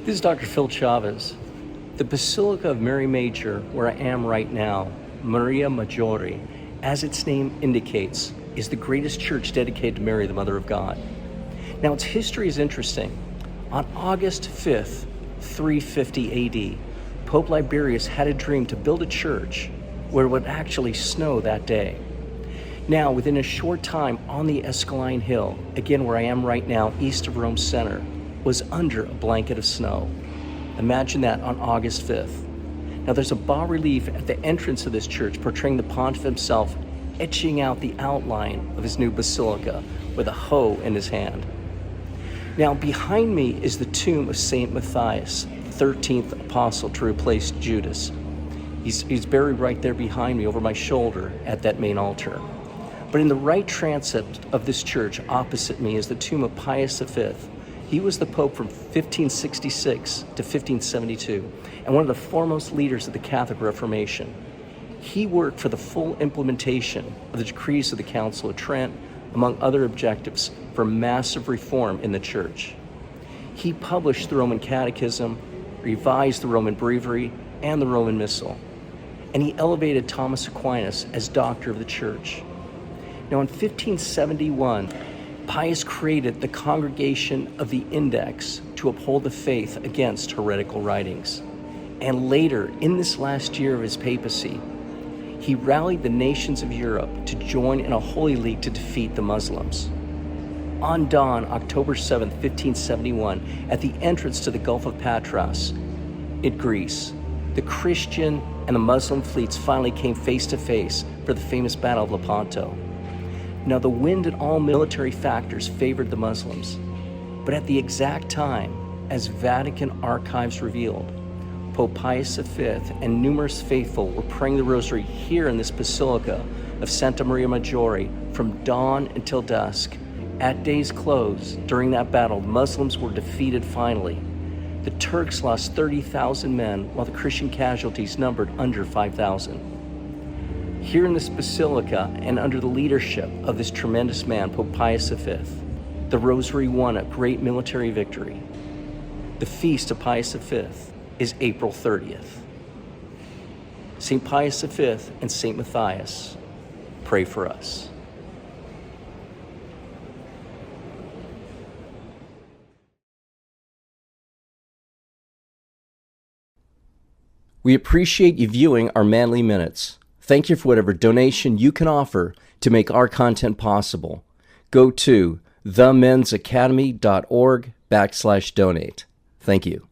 This is Dr. Phil Chavez. The Basilica of Mary Major, where I am right now, Maria Maggiore, as its name indicates, is the greatest church dedicated to Mary, the Mother of God. Now, its history is interesting. On August 5th, 350 AD, Pope Liberius had a dream to build a church where it would actually snow that day. Now, within a short time, on the Esquiline Hill, again where I am right now, east of Rome Center, was under a blanket of snow. Imagine that on August 5th. Now, there's a bas-relief at the entrance of this church portraying the pontiff himself etching out the outline of his new basilica with a hoe in his hand. Now, behind me is the tomb of St. Matthias, 13th apostle to replace Judas. He's buried right there behind me over my shoulder at that main altar. But in the right transept of this church opposite me is the tomb of Pius V. He was the Pope from 1566 to 1572 and one of the foremost leaders of the Catholic Reformation. He worked for the full implementation of the decrees of the Council of Trent, among other objectives, for massive reform in the Church. He published the Roman Catechism, revised the Roman Breviary, and the Roman Missal. And he elevated Thomas Aquinas as Doctor of the Church. Now, in 1571, Pius created the Congregation of the Index to uphold the faith against heretical writings. And later, in this last year of his papacy, he rallied the nations of Europe to join in a holy league to defeat the Muslims. On dawn, October 7, 1571, at the entrance to the Gulf of Patras in Greece, the Christian and the Muslim fleets finally came face to face for the famous Battle of Lepanto. Now, the wind and all military factors favored the Muslims, but at the exact time, as Vatican archives revealed, Pope Pius V and numerous faithful were praying the Rosary here in this Basilica of Santa Maria Maggiore from dawn until dusk. At day's close, during that battle, Muslims were defeated finally. The Turks lost 30,000 men, while the Christian casualties numbered under 5,000. Here in this basilica, and under the leadership of this tremendous man, Pope Pius V, the Rosary won a great military victory. The feast of Pius V is April 30th. St. Pius V and St. Matthias, pray for us. We appreciate you viewing our Manly Minutes. Thank you for whatever donation you can offer to make our content possible. Go to themensacademy.org/donate. Thank you.